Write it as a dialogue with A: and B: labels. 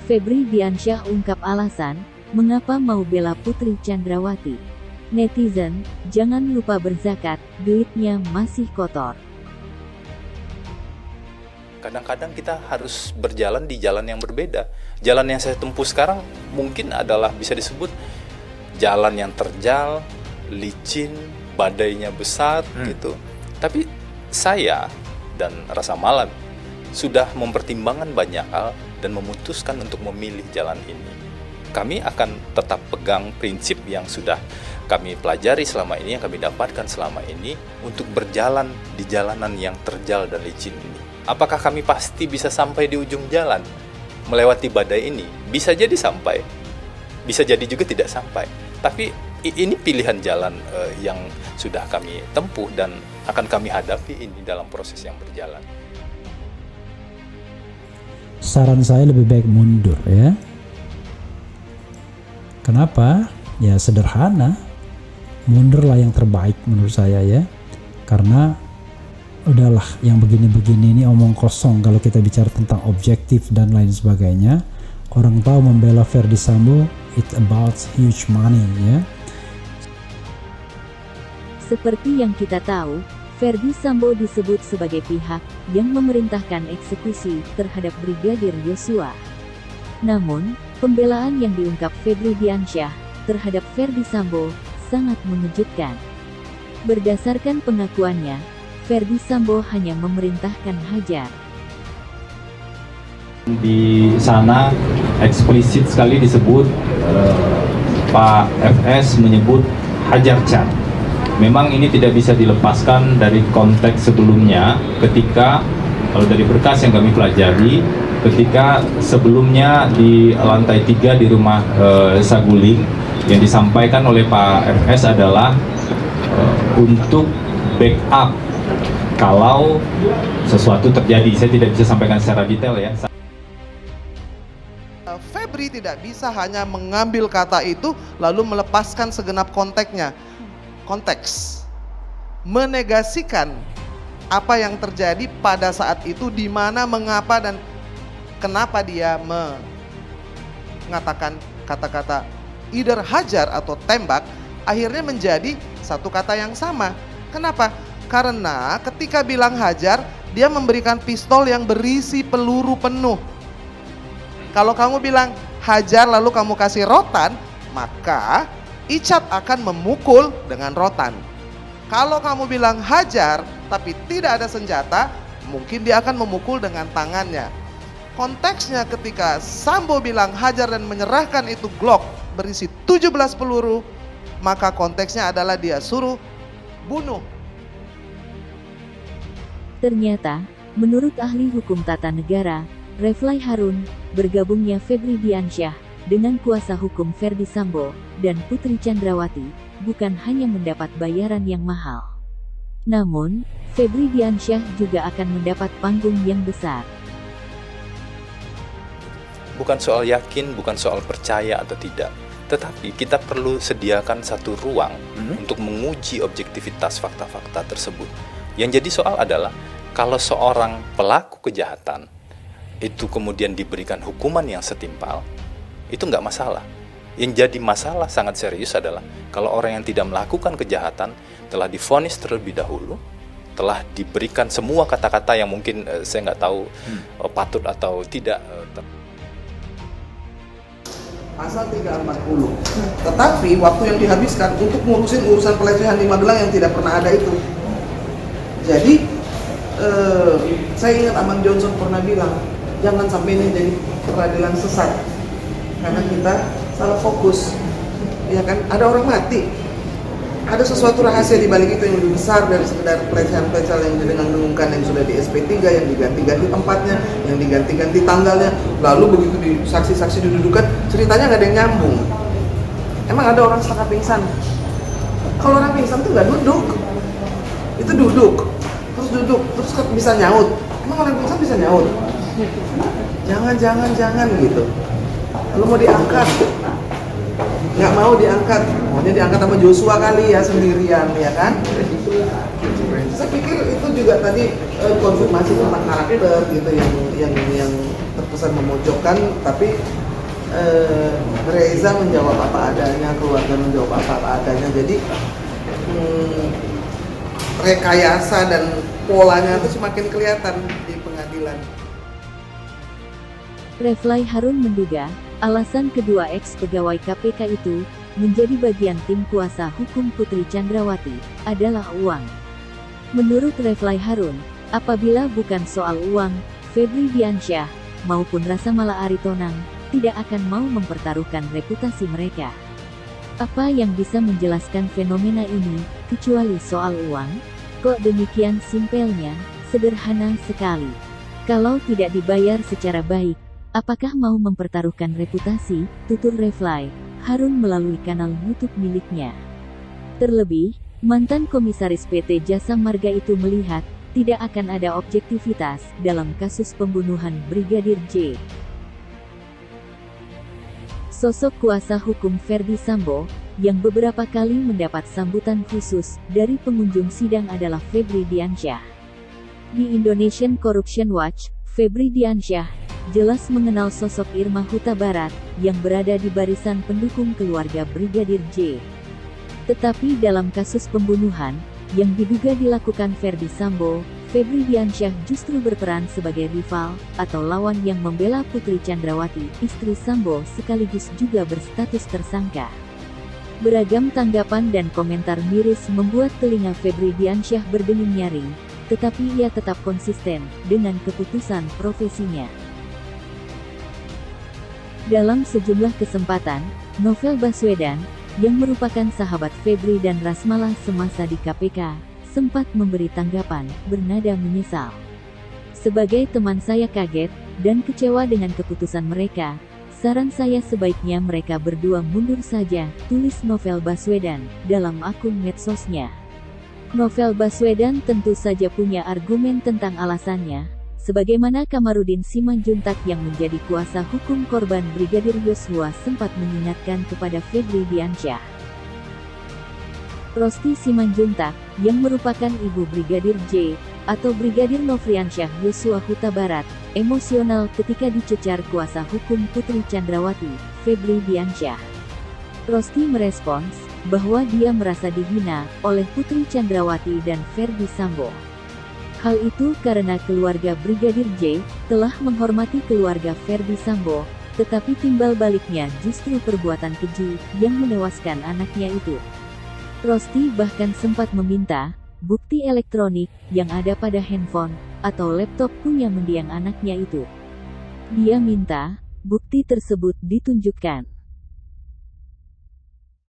A: Febri Diansyah ungkap alasan mengapa mau bela Putri Chandrawati. Netizen, jangan lupa berzakat, duitnya masih kotor.
B: Kadang-kadang kita harus berjalan di jalan yang berbeda. Jalan yang saya tempuh sekarang mungkin adalah bisa disebut jalan yang terjal, licin, badainya besar gitu. Tapi saya dan Rasa Malam sudah mempertimbangkan banyak hal dan memutuskan untuk memilih jalan ini. Kami akan tetap pegang prinsip yang sudah kami pelajari selama ini, yang kami dapatkan selama ini, untuk berjalan di jalanan yang terjal dan licin ini. Apakah kami pasti bisa sampai di ujung jalan, melewati badai ini? Bisa jadi sampai, bisa jadi juga tidak sampai. Tapi ini pilihan jalan yang sudah kami tempuh dan akan kami hadapi ini dalam proses yang berjalan.
C: Saran saya lebih baik mundur ya. Kenapa? Ya sederhana, mundurlah yang terbaik menurut saya ya. Karena udahlah yang begini-begini ini omong kosong kalau kita bicara tentang objektif dan lain sebagainya. Orang tahu membela Ferdy Sambo, it's about huge money ya.
A: Seperti yang kita tahu, Ferdy Sambo disebut sebagai pihak yang memerintahkan eksekusi terhadap Brigadir Yosua. Namun, pembelaan yang diungkap Febri Diansyah terhadap Ferdy Sambo sangat mengejutkan. Berdasarkan pengakuannya, Ferdy Sambo hanya memerintahkan hajar.
D: Di sana eksplisit sekali disebut Pak FS menyebut hajar Chan. Memang ini tidak bisa dilepaskan dari konteks sebelumnya ketika, kalau dari berkas yang kami pelajari, ketika sebelumnya di lantai 3 di rumah Saguling, yang disampaikan oleh Pak FS adalah untuk backup kalau sesuatu terjadi. Saya tidak bisa sampaikan secara detail ya.
E: Febri tidak bisa hanya mengambil kata itu lalu melepaskan segenap konteks, menegasikan apa yang terjadi pada saat itu, di mana, mengapa, dan kenapa dia mengatakan kata-kata either hajar atau tembak, akhirnya menjadi satu kata yang sama. Kenapa? Karena ketika bilang hajar, dia memberikan pistol yang berisi peluru penuh. Kalau kamu bilang hajar lalu kamu kasih rotan, maka Icat akan memukul dengan rotan. Kalau kamu bilang hajar tapi tidak ada senjata, mungkin dia akan memukul dengan tangannya. Konteksnya ketika Sambo bilang hajar dan menyerahkan itu Glock berisi 17 peluru, maka konteksnya adalah dia suruh bunuh.
A: Ternyata, menurut ahli hukum tata negara, Reflay Harun, bergabungnya Febri Diansyah dengan kuasa hukum Ferdy Sambo dan Putri Chandrawati bukan hanya mendapat bayaran yang mahal. Namun, Febri Diansyah juga akan mendapat panggung yang besar.
B: Bukan soal yakin, bukan soal percaya atau tidak, tetapi kita perlu sediakan satu ruang untuk menguji objektivitas fakta-fakta tersebut. Yang jadi soal adalah kalau seorang pelaku kejahatan itu kemudian diberikan hukuman yang setimpal, itu nggak masalah. Yang jadi masalah sangat serius adalah kalau orang yang tidak melakukan kejahatan telah divonis terlebih dahulu, telah diberikan semua kata-kata yang mungkin saya nggak tahu patut atau tidak.
E: Pasal 340. Tetapi waktu yang dihabiskan untuk ngurusin urusan pelecehan di Magelang yang tidak pernah ada itu. Jadi saya ingat Amang Johnson pernah bilang, jangan sampai ini jadi peradilan sesat. Karena kita salah fokus, ya kan? Ada orang mati, ada sesuatu rahasia di balik itu yang lebih besar dari sekedar pelecehan-pelecehan yang didengung-dengungkan, yang sudah di SP3, yang diganti-ganti tempatnya, yang diganti-ganti tanggalnya, lalu begitu di saksi-saksi didudukan, ceritanya nggak ada yang nyambung. Emang ada orang setengah pingsan? Kalau orang pingsan tuh nggak duduk, itu duduk, terus bisa nyaut. Emang orang pingsan bisa nyaut? Jangan gitu. Lalu mau diangkat, nggak mau diangkat, maunya diangkat sama Joshua kali ya, sendirian ya kan. Saya pikir itu juga tadi konfirmasi tentang karakter gitu yang terkesan memojokkan, tapi Reza menjawab apa adanya, keluarga menjawab apa adanya. Jadi rekayasa dan polanya itu semakin kelihatan di pengadilan.
A: Refly Harun menduga alasan kedua ex-pegawai KPK itu menjadi bagian tim kuasa hukum Putri Chandrawati adalah uang. Menurut Refly Harun, apabila bukan soal uang, Febri Diansyah maupun Rasa Mala Aritonang tidak akan mau mempertaruhkan reputasi mereka. Apa yang bisa menjelaskan fenomena ini, kecuali soal uang? Kok demikian simpelnya, sederhana sekali. Kalau tidak dibayar secara baik, apakah mau mempertaruhkan reputasi, tutur Refly Harun melalui kanal YouTube miliknya. Terlebih, mantan komisaris PT Jasa Marga itu melihat, tidak akan ada objektivitas dalam kasus pembunuhan Brigadir J. Sosok kuasa hukum Ferdi Sambo, yang beberapa kali mendapat sambutan khusus dari pengunjung sidang adalah Febri Diansyah. Di Indonesian Corruption Watch, Febri Diansyah jelas mengenal sosok Irma Huta Barat, yang berada di barisan pendukung keluarga Brigadir J. Tetapi dalam kasus pembunuhan, yang diduga dilakukan Ferdi Sambo, Febri Diansyah justru berperan sebagai rival, atau lawan yang membela Putri Chandrawati, istri Sambo sekaligus juga berstatus tersangka. Beragam tanggapan dan komentar miris membuat telinga Febri Diansyah berdenging nyaring, tetapi ia tetap konsisten dengan keputusan profesinya. Dalam sejumlah kesempatan, Novel Baswedan, yang merupakan sahabat Febri dan Rasmala semasa di KPK, sempat memberi tanggapan, bernada menyesal. Sebagai teman saya kaget, dan kecewa dengan keputusan mereka, saran saya sebaiknya mereka berdua mundur saja, tulis Novel Baswedan, dalam akun medsosnya. Novel Baswedan tentu saja punya argumen tentang alasannya, sebagaimana Kamarudin Simanjuntak yang menjadi kuasa hukum korban Brigadir Yosua sempat mengingatkan kepada Febri Diansyah. Rosti Simanjuntak, yang merupakan ibu Brigadir J, atau Brigadir Nofriansyah Yosua Huta Barat, emosional ketika dicecar kuasa hukum Putri Chandrawati, Febri Diansyah. Rosti merespons, bahwa dia merasa dihina oleh Putri Chandrawati dan Ferdi Sambo. Hal itu karena keluarga Brigadir J telah menghormati keluarga Ferdi Sambo, tetapi timbal baliknya justru perbuatan keji yang menewaskan anaknya itu. Rosti bahkan sempat meminta bukti elektronik yang ada pada handphone atau laptopku yang mendiang anaknya itu. Dia minta bukti tersebut ditunjukkan.